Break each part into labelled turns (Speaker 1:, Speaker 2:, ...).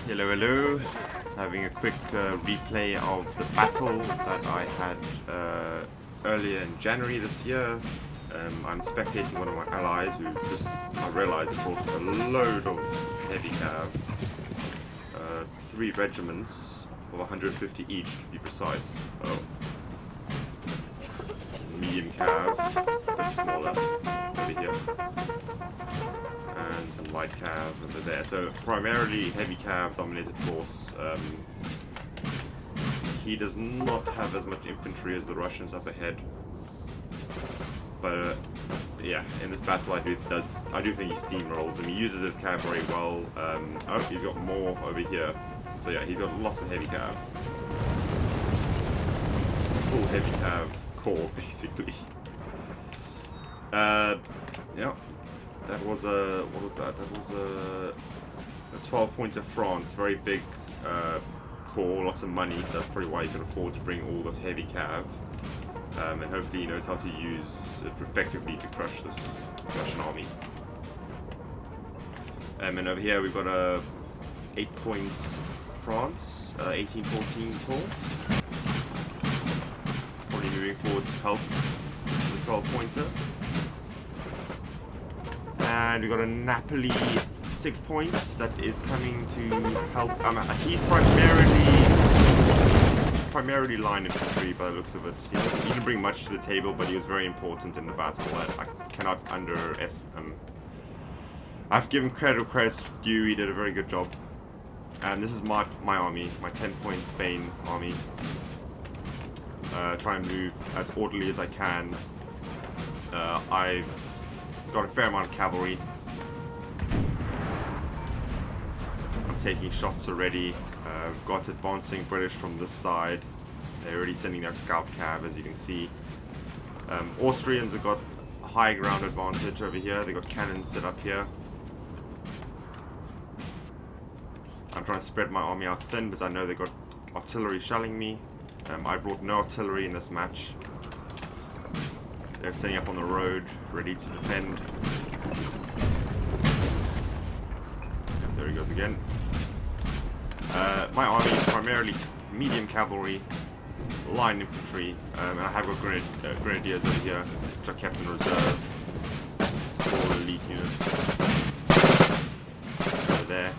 Speaker 1: Hello, hello. Having a quick replay of the battle that I had earlier in January this year. I'm spectating one of my allies who just, I realized, brought a load of heavy cav. 3 regiments of 150 each, to be precise. Oh. Medium cav, a bit smaller, over here. And some light cav over there. So primarily heavy cav dominated force. He does not have as much infantry as the Russians up ahead. But yeah, in this battle I do think he steamrolls him. He uses his cav very well. Oh, he's got more over here. So yeah, he's got lots of heavy cav. Full heavy cav core, basically. Yeah. That was a, what was that? That was a 12-pointer France, very big core, lots of money, so that's probably why he can afford to bring all this heavy cav. And hopefully he knows how to use it effectively to crush this Russian army. And over here we've got a 8 points France, 1814 core. Probably moving forward to help the 12-pointer. And we've got a Napoli 6 points that is coming to help. He's primarily line infantry by the looks of it. He didn't bring much to the table, but he was very important in the battle. I cannot underestimate. I've given credit where credit's due. He did a very good job. And this is my army, my 10-point Spain army. Trying to move as orderly as I can. I've got a fair amount of cavalry. I'm taking shots already. I've got advancing British from this side. They're already sending their scout cav, as you can see. Austrians have got a high ground advantage over here. They've got cannons set up here. I'm trying to spread my army out thin because I know they've got artillery shelling me. I brought no artillery in this match. They're setting up on the road, ready to defend. And there he goes again. My army is primarily medium cavalry, line infantry, and I have got Grendiers over here, which are kept in reserve. Small elite units over there.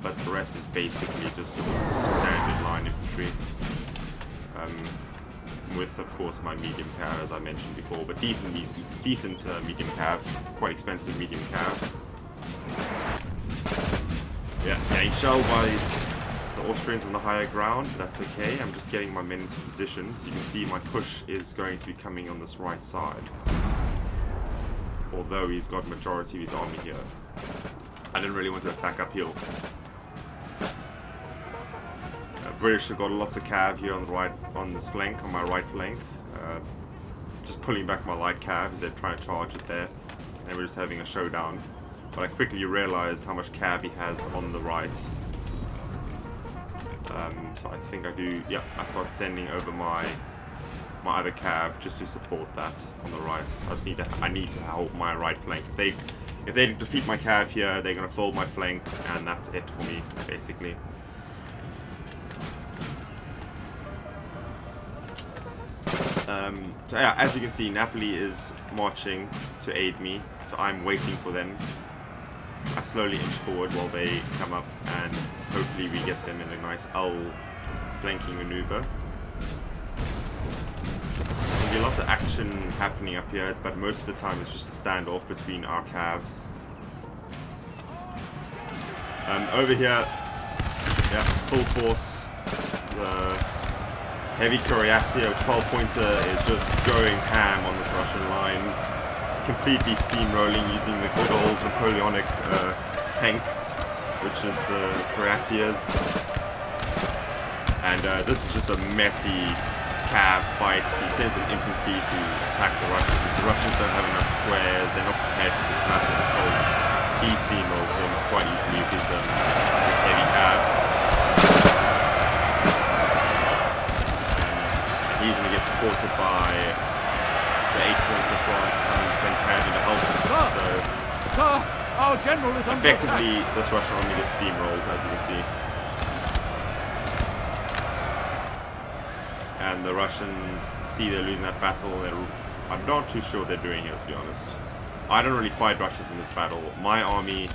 Speaker 1: But the rest is basically just standard line infantry. With, of course, my medium cav, as I mentioned before, but decent medium cav, quite expensive medium cav. Yeah, getting shelled by the Austrians on the higher ground, that's okay. I'm just getting my men into position. So you can see my push is going to be coming on this right side. Although he's got majority of his army here. I didn't really want to attack uphill. British have got lots of cav here on the right, on this flank, on my right flank. Just pulling back my light cav as they're trying to charge it there. And we're just having a showdown. But I quickly realized how much cav he has on the right. So I think I do, yeah, I start sending over my other cav just to support that on the right. I need to hold my right flank. If they defeat my cav here, they're gonna fold my flank, and that's it for me, basically. So yeah, as you can see, Napoli is marching to aid me, so I'm waiting for them. I slowly inch forward while they come up, and hopefully we get them in a nice L flanking maneuver. There'll be lots of action happening up here, but most of the time it's just a standoff between our calves. Over here, yeah, full force. The heavy Cuirassier 12-pointer is just going ham on this Russian line. It's completely steamrolling using the good old Napoleonic tank, which is the Cuirassiers. And this is just a messy cav fight. He sends an infantry to attack the Russians. The Russians don't have enough squares, they're not prepared for this massive assault. He steamrolls them quite easily with his heavy cav. He's going to get supported by the 8 points of France coming to send cav in to help him. So
Speaker 2: Our general is under
Speaker 1: effectively,
Speaker 2: attack.
Speaker 1: this Russian army gets steamrolled, as you can see. And the Russians see they're losing that battle. I'm not too sure what they're doing here, to be honest. I don't really fight Russians in this battle. My army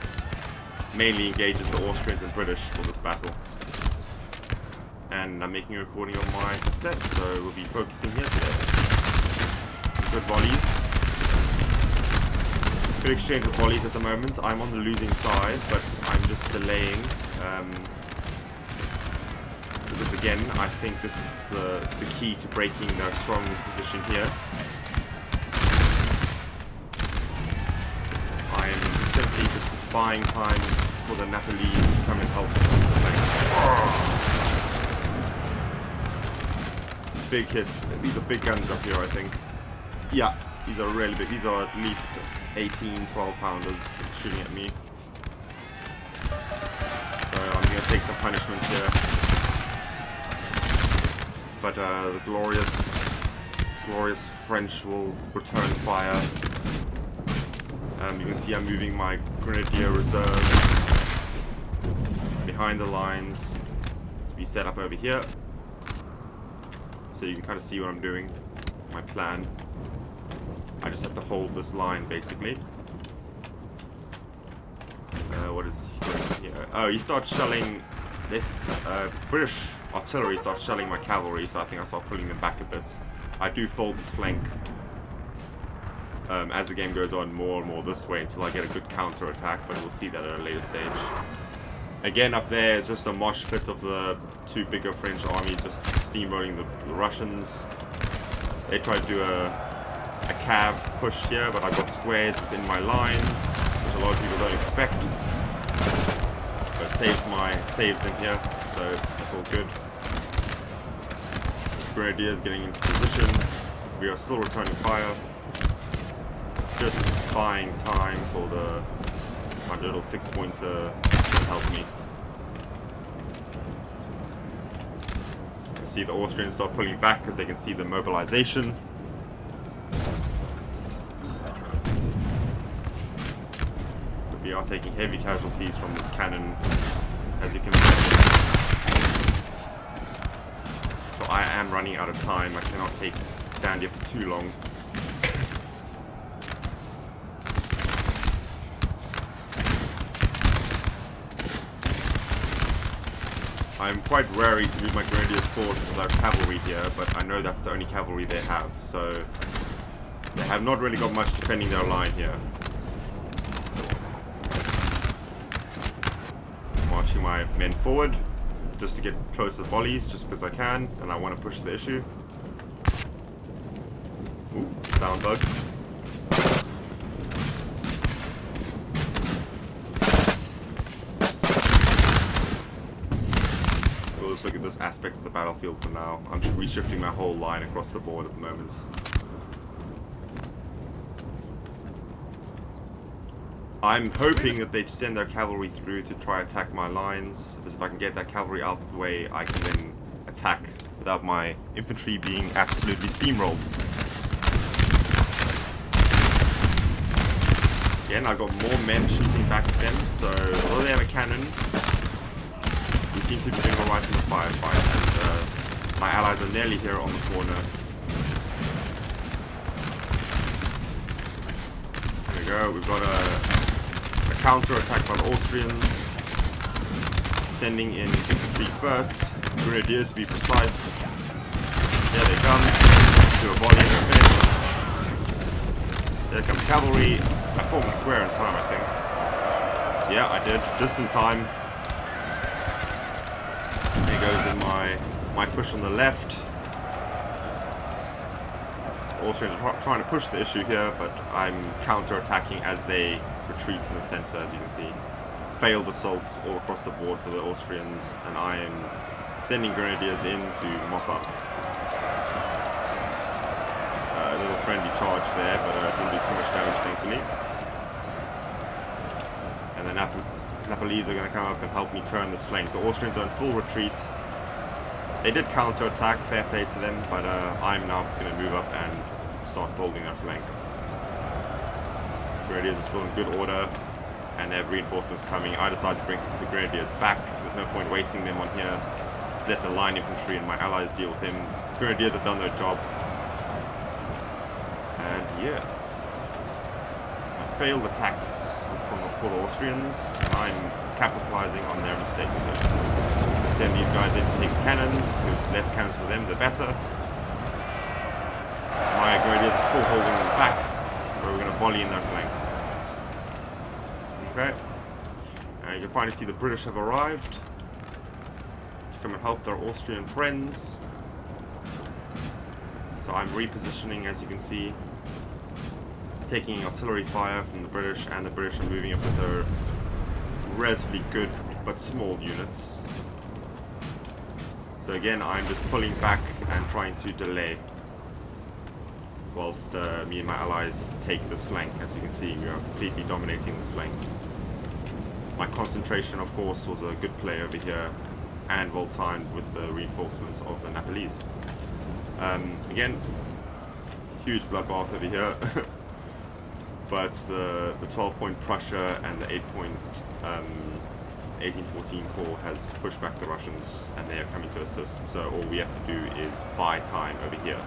Speaker 1: mainly engages the Austrians and British for this battle. And I'm making a recording of my success, so we'll be focusing here today. Good volleys. Good exchange of volleys at the moment. I'm on the losing side, but I'm just delaying. Because again, I think this is the key to breaking their strong position here. I'm simply just buying time for the Nepalese to come and help. Big hits. These are big guns up here, I think. Yeah, these are really big. These are at least 18, 12 pounders shooting at me. So I'm going to take some punishment here. But the glorious French will return fire. You can see I'm moving my Grenadier reserve behind the lines to be set up over here. So you can kind of see what I'm doing, my plan. I just have to hold this line, basically. What is he doing here? Oh, he starts shelling. This British artillery starts shelling my cavalry, so I think I start pulling them back a bit. I do fold this flank as the game goes on more and more this way until I get a good counter-attack, but we'll see that at a later stage. Again, up there is just a mosh pit of the two bigger French armies just steamrolling the Russians. They try to do a cav push here, but I've got squares within my lines, which a lot of people don't expect. But it saves them here, so that's all good. Grenadiers getting into position. We are still returning fire. Just buying time for my little 6-pointer to help me. You see the Austrians start pulling back because they can see the mobilization. But we are taking heavy casualties from this cannon, as you can imagine. So I am running out of time. I cannot stand here for too long. I'm quite wary to move my Grendiers forward because of their cavalry here, but I know that's the only cavalry they have, so they have not really got much defending their line here. Marching my men forward just to get close to the volleys, just because I can, and I want to push the issue. Ooh, sound bug. Let's look at this aspect of the battlefield for now. I'm just reshifting my whole line across the board at the moment. I'm hoping that they send their cavalry through to try attack my lines, because if I can get that cavalry out of the way, I can then attack without my infantry being absolutely steamrolled. Again, I've got more men shooting back at them, so although they have a cannon, we seem to be doing alright in the firefight, and my allies are nearly here on the corner. There we go, we've got a counter-attack by the Austrians, sending in infantry first, Grenadiers to be precise. Here they come, do a volley and they're finished. Here comes cavalry. I formed a square in time, I think. Yeah, I did, just in time. Here goes in my push on the left. Austrians are trying to push the issue here, but I'm counter-attacking as they retreat in the center, as you can see. Failed assaults all across the board for the Austrians, and I am sending Grenadiers in to mop up. A little friendly charge there, but didn't do too much damage, thankfully. And the Nepalese are going to come up and help me turn this flank. The Austrians are in full retreat. They did counter-attack, fair play to them, but I'm now going to move up and start folding their flank. Grenadiers are still in good order. and they have reinforcements coming. I decide to bring the Grenadiers back. There's no point wasting them on here. Let the line infantry and my allies deal with them. Grenadiers have done their job. And yes, failed attacks for the Austrians, and I'm capitalizing on their mistakes. So send these guys in to take the cannons, because less cannons for them, the better. My Grenadiers are still holding them back, but we're going to volley in their flank. Okay. You can finally see the British have arrived to come and help their Austrian friends. So I'm repositioning, as you can see, taking artillery fire from the British, and the British are moving up with their relatively good but small units. So again, I'm just pulling back and trying to delay whilst me and my allies take this flank. As you can see, we are completely dominating this flank. My concentration of force was a good play over here, and well timed with the reinforcements of the Nepalese. Again, huge bloodbath over here. But the 12-point Prussia and the 8-point 1814 Corps has pushed back the Russians, and they are coming to assist. So all we have to do is buy time over here.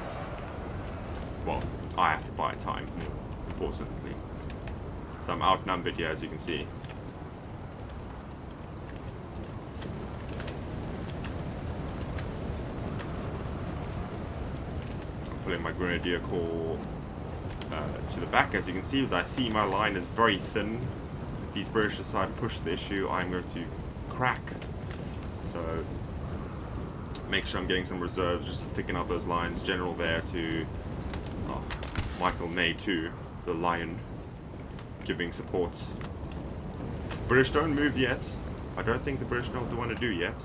Speaker 1: Well, I have to buy time, more importantly. So I'm outnumbered here, as you can see. I'm pulling my Grenadier Corps to the back, as you can see, as I see my line is very thin. If these British decide to push the issue, I'm going to crack. So make sure I'm getting some reserves just to thicken up those lines. General there to Michael Ney too, the Lion, giving support. British don't move yet. I don't think the British know what they want to do yet.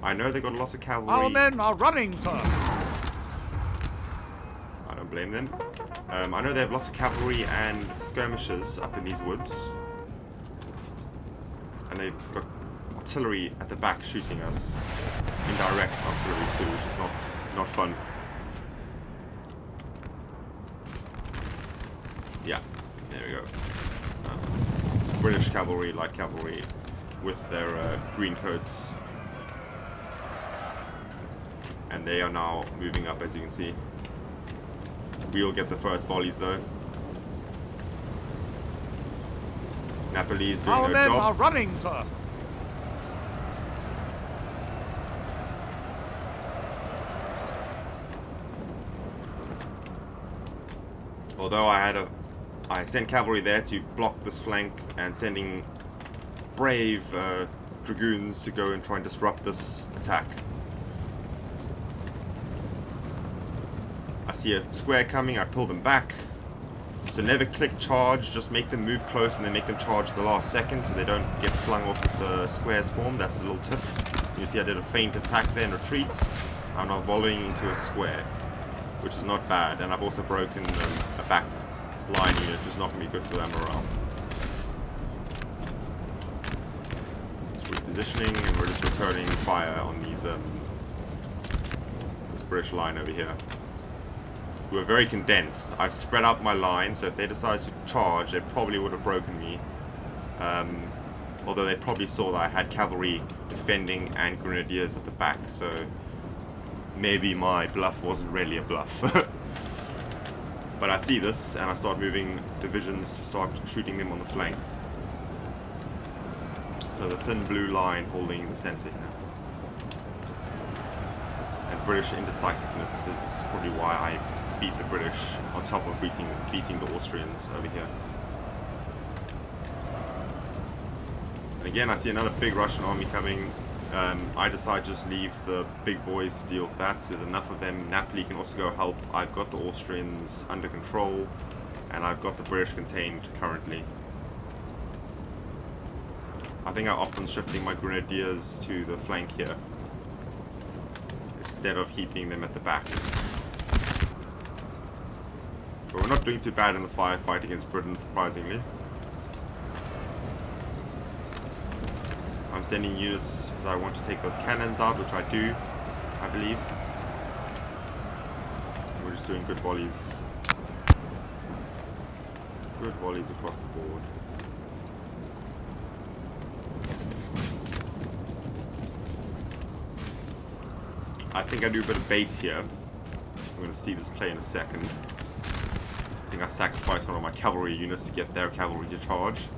Speaker 1: I know they've got lots of cavalry.
Speaker 2: Our men are running, sir.
Speaker 1: I don't blame them. I know they have lots of cavalry and skirmishes up in these woods. And they've got artillery at the back shooting us. Indirect artillery too, which is not fun. Yeah, there we go. It's British cavalry, light cavalry, with their green coats. And they are now moving up, as you can see. We'll get the first volleys though. Nepalese doing
Speaker 2: Our
Speaker 1: their
Speaker 2: men
Speaker 1: job.
Speaker 2: are running, sir.
Speaker 1: Although I sent cavalry there to block this flank, and sending brave dragoons to go and try and disrupt this attack. I see a square coming, I pull them back. So never click charge, just make them move close and then make them charge the last second so they don't get flung off with the squares form. That's a little tip. You see I did a feint attack there and retreat. I'm now volleying into a square, which is not bad. And I've also broken a back line unit, which is not going to be good for their morale. Just repositioning, and we're just returning fire on these this British line over here. We were very condensed. I've spread out my line, so if they decided to charge, they probably would have broken me. Although they probably saw that I had cavalry defending and grenadiers at the back, so maybe my bluff wasn't really a bluff. But I see this, and I start moving divisions to start shooting them on the flank. So the thin blue line holding the center here. And British indecisiveness is probably why I beat the British on top of beating the Austrians over here. And again, I see another big Russian army coming. I decide just leave the big boys to deal with that. There's enough of them. Napoli can also go help. I've got the Austrians under control, and I've got the British contained currently. I think I opt on shifting my grenadiers to the flank here instead of keeping them at the back. But we're not doing too bad in the firefight against Britain, surprisingly. I'm sending units because I want to take those cannons out, which I do, I believe. And we're just doing good volleys. Good volleys across the board. I think I do a bit of bait here. I'm going to see this play in a second. I think I sacrificed one of my cavalry units to get their cavalry to charge.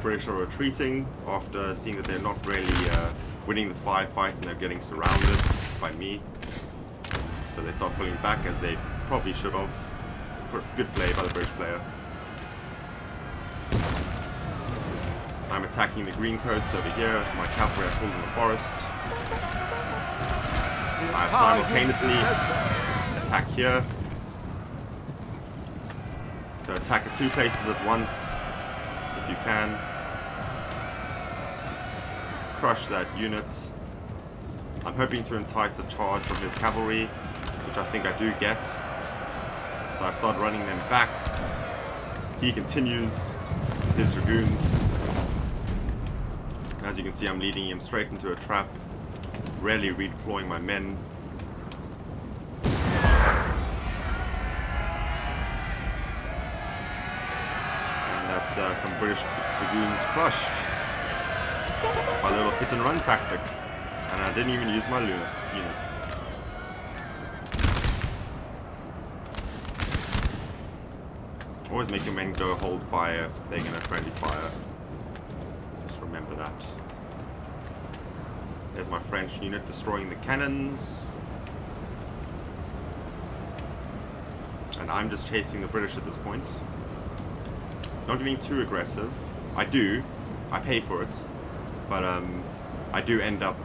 Speaker 1: British are retreating after seeing that they're not really winning the firefights and they're getting surrounded by me. So they start pulling back as they probably should have. Good play by the British player. I'm attacking the green coats over here. My cavalry are pulled in the forest. I simultaneously attack here. So attack at 2 places at once if you can. Crush that unit. I'm hoping to entice a charge from his cavalry, which I think I do get. So I start running them back. He continues his dragoons. As you can see, I'm leading him straight into a trap, rarely redeploying my men. And that's some British dragoons crushed. My little hit and run tactic. And I didn't even use my unit. Always make your men go hold fire if they're going to friendly fire. Just remember that. There's my French unit destroying the cannons. And I'm just chasing the British at this point. Not getting too aggressive. I pay for it. But I do end up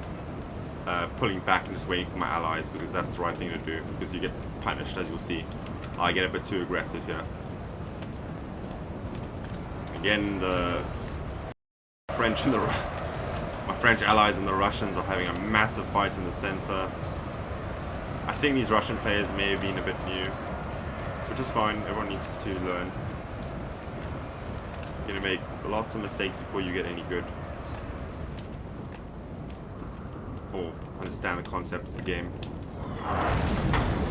Speaker 1: pulling back and just waiting for my allies because that's the right thing to do. Because you get punished, as you'll see. I get a bit too aggressive here. Again, the French and my French allies and the Russians are having a massive fight in the center. I think these Russian players may have been a bit new, which is fine. Everyone needs to learn. You're gonna make lots of mistakes before you get any good. Or understand the concept of the game.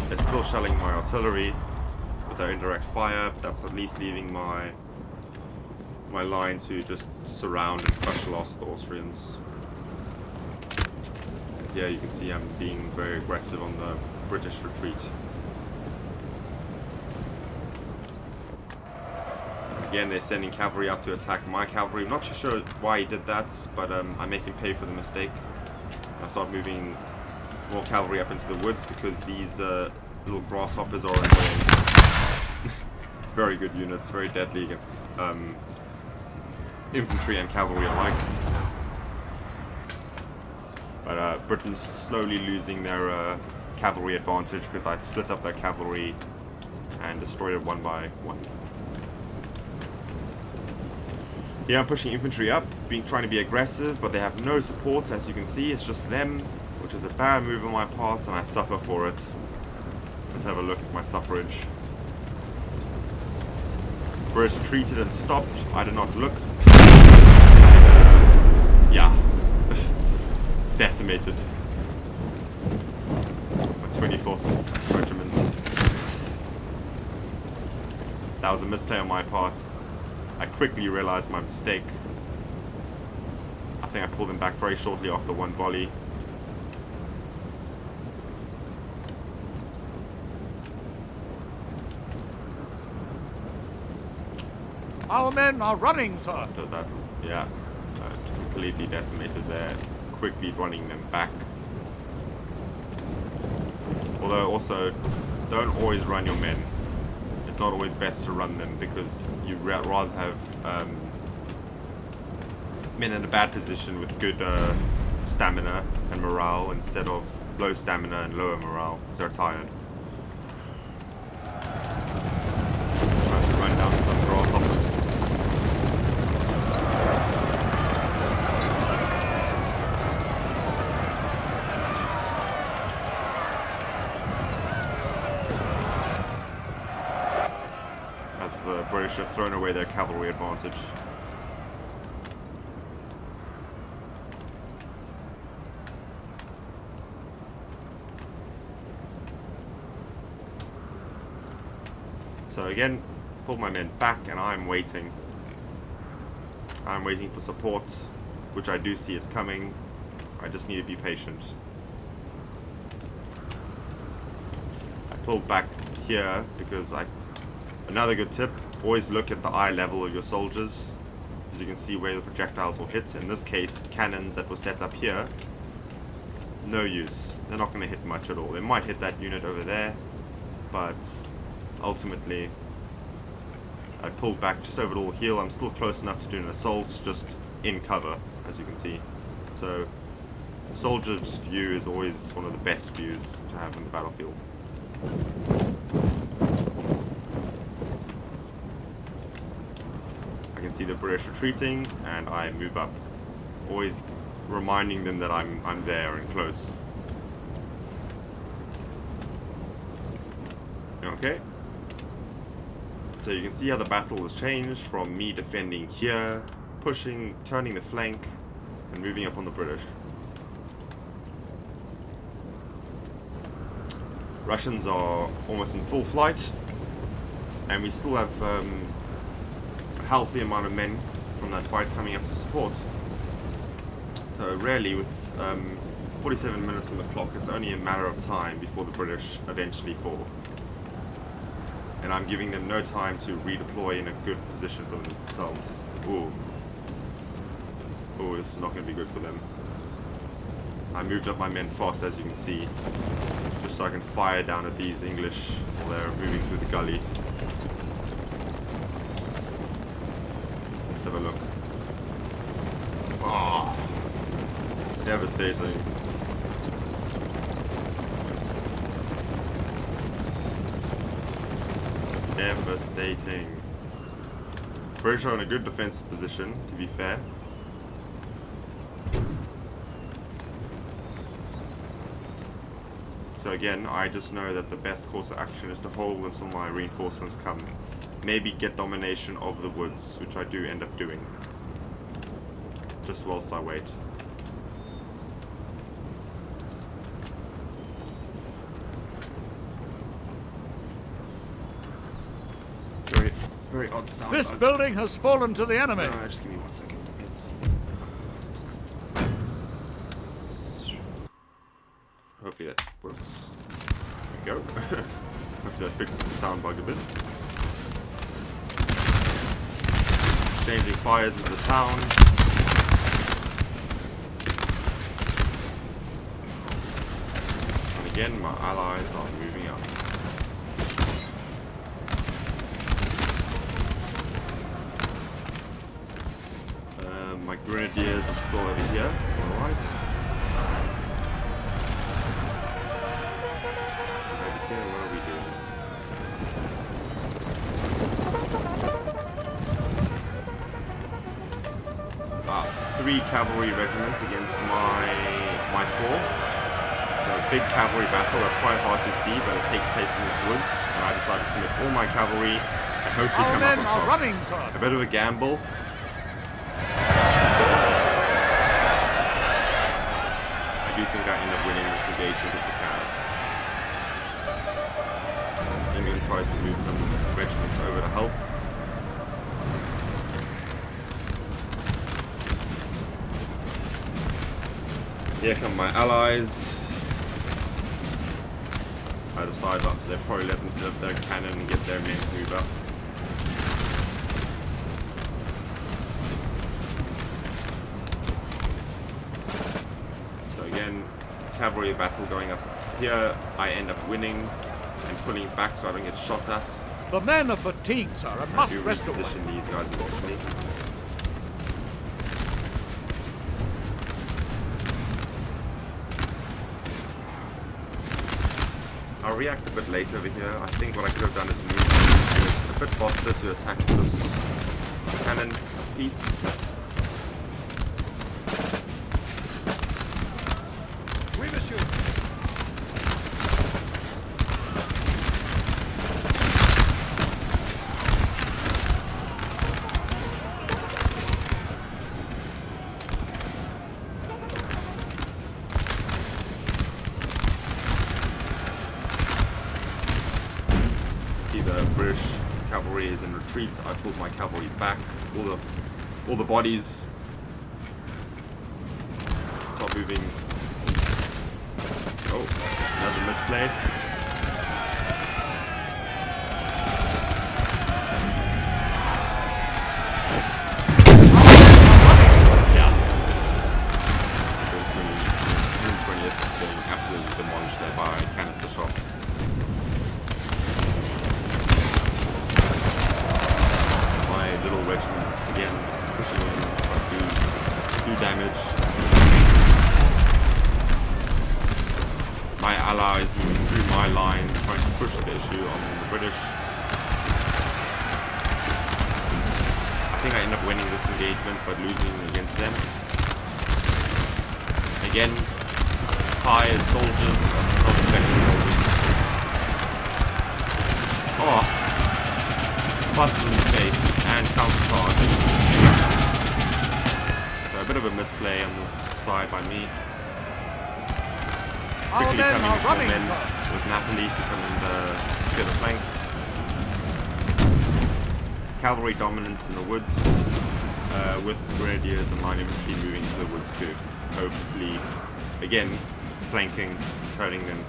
Speaker 1: They're still shelling my artillery with their indirect fire, but that's at least leaving my line to just surround and crush the last of the Austrians. And here you can see I'm being very aggressive on the British retreat. Again, they're sending cavalry out to attack my cavalry. I'm not too sure why he did that, but I make him pay for the mistake. I start moving more cavalry up into the woods because these little grasshoppers are annoying. Very good units, very deadly against infantry and cavalry alike. But Britain's slowly losing their cavalry advantage because I'd split up their cavalry and destroyed it one by one. Yeah, I'm pushing infantry up, trying to be aggressive, but they have no support, as you can see. It's just them, which is a bad move on my part, and I suffer for it. Let's have a look at my suffrage. British retreated and stopped. I did not look. Yeah. Decimated. My 24th regiment. That was a misplay on my part. I quickly realized my mistake. I think I pulled them back very shortly after one volley.
Speaker 2: Our men are running, sir.
Speaker 1: After that, yeah, completely decimated there. Quickly running them back. Although also, don't always run your men. It's not always best to run them because you'd rather have men in a bad position with good stamina and morale instead of low stamina and lower morale because they're tired. Trying to run down some grasshoppers. As the British have thrown away their cavalry advantage. So again, pulled my men back, and I'm waiting. I'm waiting for support, which I do see is coming. I just need to be patient. I pulled back here because another good tip, always look at the eye level of your soldiers, as you can see where the projectiles will hit. In this case, the cannons that were set up here, no use. They're not going to hit much at all. They might hit that unit over there, but ultimately I pulled back just over the little hill. I'm still close enough to do an assault, just in cover, as you can see. So soldier's view is always one of the best views to have in the battlefield. I can see the British retreating, and I move up, always reminding them that I'm there and close. Okay. So you can see how the battle has changed from me defending here, pushing, turning the flank, and moving up on the British. Russians are almost in full flight, and we still have a healthy amount of men from that fight coming up to support. So really, with 47 minutes on the clock, it's only a matter of time before the British eventually fall. And I'm giving them no time to redeploy in a good position for themselves. Ooh. Ooh, this is not going to be good for them. I moved up my men fast, as you can see, just so I can fire down at these English while they're moving through the gully. Let's have a look. Ah, devastating. Devastating. British are in a good defensive position, to be fair. So again, I just know that the best course of action is to hold until my reinforcements come. Maybe get domination of the woods, which I do end up doing. Just whilst I wait. Very odd sound.
Speaker 2: This building has fallen to the enemy.
Speaker 1: Just give me 1 second. Let's see. Hopefully that works. There we go. Hopefully that fixes the sound bug a bit. Changing fires into the town. And again, my allies are moving up. My Grendiers are still over here. Alright. Over here, what are we doing? 3 cavalry regiments against my 4. So a big cavalry battle. That's quite hard to see, but it takes place in this woods. And I decided to commit all my cavalry and hopefully come up on top.
Speaker 2: Running, sir.
Speaker 1: A bit of a gamble. I do think I end up winning this engagement with the cav. England tries to move some regiments over to help. Here come my allies. I decide that they'll probably let them set up their cannon and get their men to move up. Cavalry battle going up here. I end up winning and pulling back so I don't get shot at.
Speaker 2: The men are fatigued, sir, and must rest away.
Speaker 1: Reposition these guys eventually. I'll react a bit later over here. I think what I could have done is move a bit faster to attack this cannon piece. The British cavalry is in retreat. I pulled my cavalry back. All the bodies start moving. Oh, another misplay. Absolutely demolished there by canister shots. My little regiments again pushing in, trying to do damage. My allies moving through my lines, trying to push the issue on the British. I think I end up winning this engagement but losing against them. Again, tired soldiers, not veteran soldiers. Oh, busted in the face and countercharge. So a bit of a misplay on this side by me. Quickly coming in with Napoli to come and secure the flank. Cavalry dominance in the woods, with Grendiers and line infantry moving to the woods too. Hopefully, again, flanking, turning them.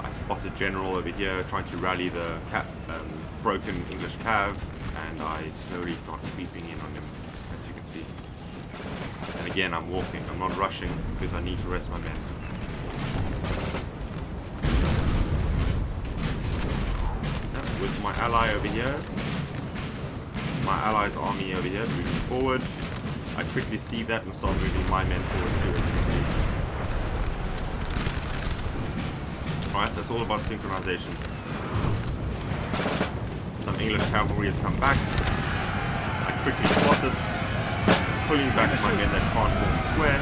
Speaker 1: I spotted General over here trying to rally the broken English cav, and I slowly start creeping in on him, as you can see. And again, I'm walking, I'm not rushing because I need to rest my men. With my ally over here, my ally's army over here moving forward, I quickly see that and start moving my men forward too, as you can see. Alright, so it's all about synchronization. Some English cavalry has come back. I quickly spot it, pulling back my men that can't form the square.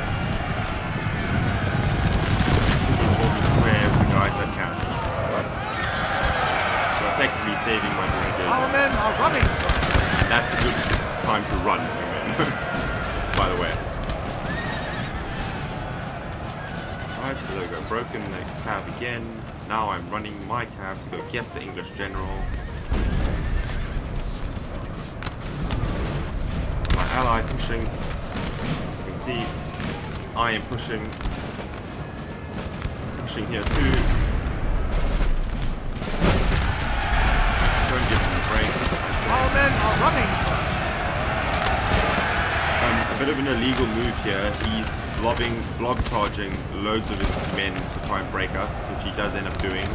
Speaker 1: Quickly form the square with the guys that can. So effectively saving my Grenadiers.
Speaker 2: Our men are running!
Speaker 1: And that's a good time to run, by the way. Alright, so they've got broken the cav again. Now I'm running my cav to go get the English general. My ally pushing. As you can see, I am pushing. Pushing here too. Don't give them a break.
Speaker 2: Our men are running!
Speaker 1: A bit of an illegal move here. He's blob charging loads of his men to try and break us, which he does end up doing.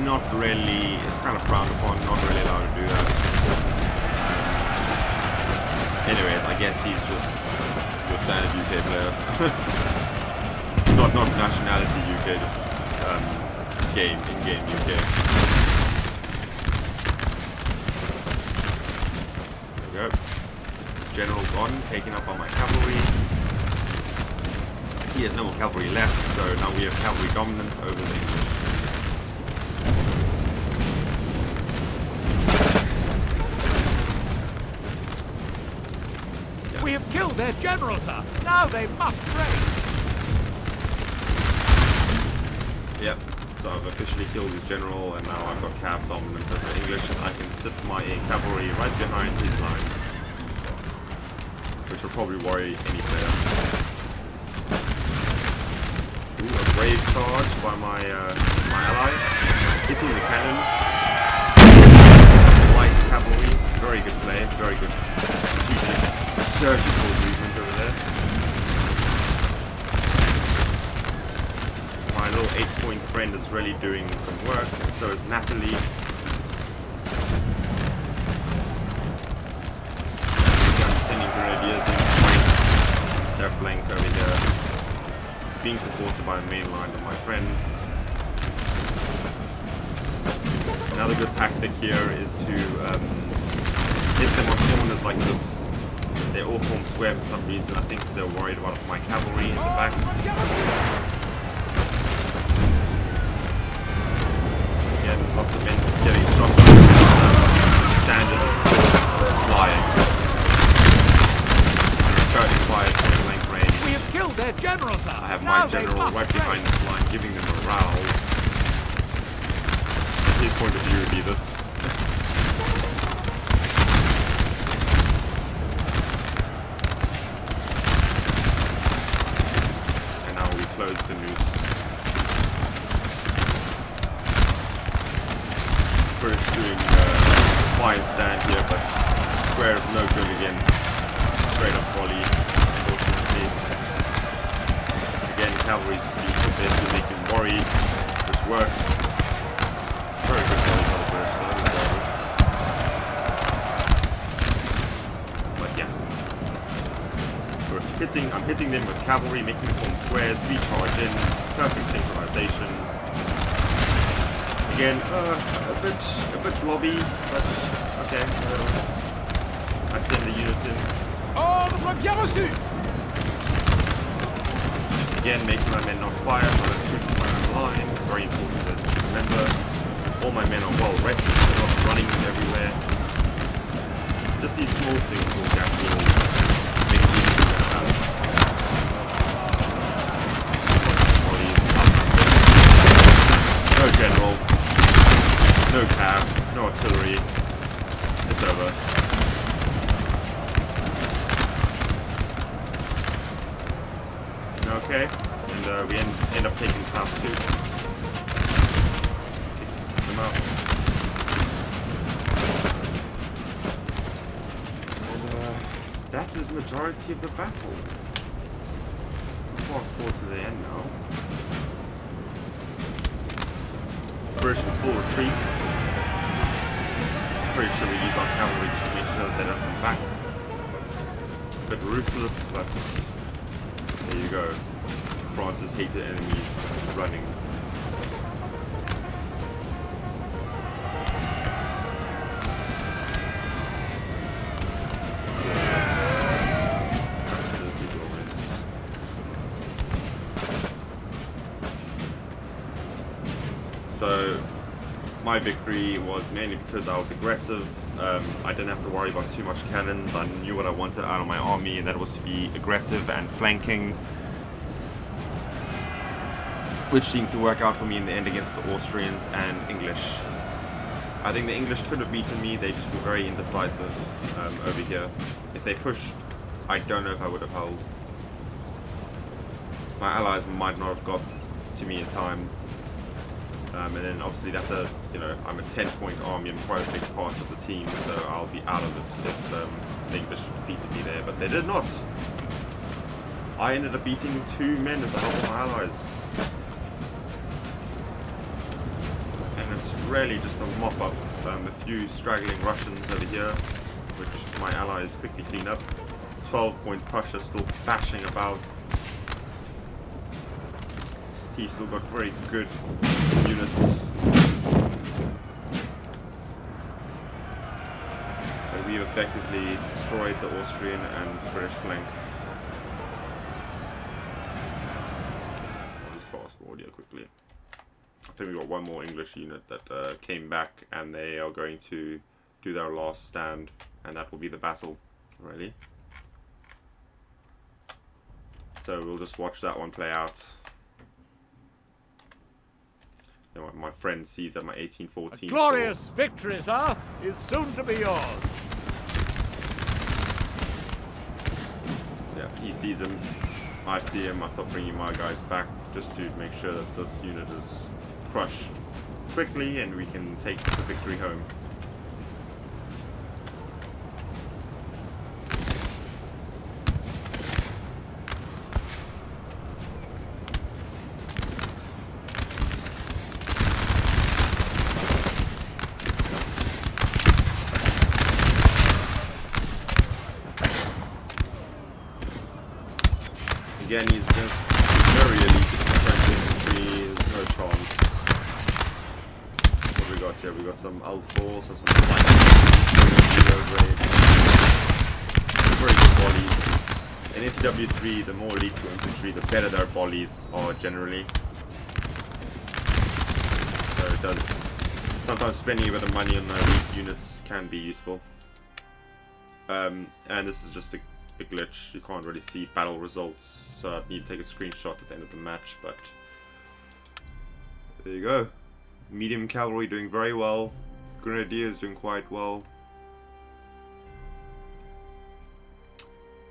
Speaker 1: Not really, it's kind of frowned upon, not really allowed to do that. Anyways, I guess he's just your standard UK player. not nationality UK, just in-game UK. There we go. General gone, taken up by my cavalry. He has no more cavalry left, so now we have cavalry dominance over the English. Yeah.
Speaker 2: We have killed their general, sir. Now they must break.
Speaker 1: Yep, so I've officially killed his general, and now I've got cav dominance over the English, and I can sit my cavalry right behind his lines, which will probably worry any player. Ooh, a brave charge by my ally, hitting the cannon. Light cavalry, very good play, very good surgical movement over there. My little 8-point friend is really doing some work, and so is Napoli. Sending Grendiers in their flank over here, being supported by the main line of my friend. Another good tactic here is to hit them on corners like this. They all form square for some reason. I think because they're worried about my cavalry in the back. Yeah, there's lots of men getting shot. Standard is flying. Starting fire at point blank range.
Speaker 2: We have killed their general, sir.
Speaker 1: I have my general right behind this line, giving them morale. Arty's point of view would be this. And now we close the noose. British doing fine stand here, but square is no good against straight up volley, unfortunately. Again, cavalry just use the best to make him worry, which works. Very good volley by the British though, regardless. But yeah. I'm hitting them with cavalry, making them form squares, recharge in, perfect synchronization. Again, a bit blobby, but okay. I send the units in.
Speaker 2: Ordre bien reçu!
Speaker 1: Again, making my men not fire, so I shoot my own line. Very important to remember. All my men are well rested, they're not running everywhere. Just these small things will actually make it easy to get out. No general. No cav, no artillery. It's over. Okay, and we end up taking top 2. Kick them out. And that is majority of the battle. Fast forward to the end now. British in full retreat. Pretty sure we use our cavalry just to make sure that they don't come back. A bit ruthless, but there you go. France's hated enemies running. So my victory was mainly because I was aggressive. I didn't have to worry about too much cannons. I knew what I wanted out of my army, and that was to be aggressive and flanking, which seemed to work out for me in the end against the Austrians and English. I think the English could have beaten me. They just were very indecisive over here. If they pushed, I don't know if I would have held. My allies might not have got to me in time. And then obviously that's I'm a 10-point army, I'm quite a big part of the team, so I'll be out of it if the English defeated me there, but they did not. I ended up beating 2 men with the help of my allies. And it's really just a mop up, a few straggling Russians over here, which my allies quickly clean up. 12-point Prussia still bashing about. He's still got very good units. But we've effectively destroyed the Austrian and British flank. I'll just fast forward here quickly. I think we got one more English unit that came back, and they are going to do their last stand, and that will be the battle, really. So we'll just watch that one play out. My friend sees that my 1814
Speaker 2: glorious victory, sir, is soon to be yours.
Speaker 1: Yeah, he sees him. I see him. I start bringing my guys back just to make sure that this unit is crushed quickly and we can take the victory home. Again, he's against very elite French infantry, there's no chance. What do we got here? We got some L4, so some light very good volleys. In NCW3, the more elite your infantry, the better their volleys are generally. So it does. Sometimes spending a bit of money on elite units can be useful. And this is just a glitch. You can't really see battle results, so I need to take a screenshot at the end of the match, but there you go. Medium cavalry doing very well. Grenadiers doing quite well.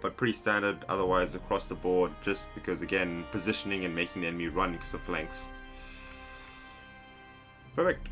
Speaker 1: But pretty standard otherwise across the board, just because again positioning and making the enemy run because of flanks. Perfect.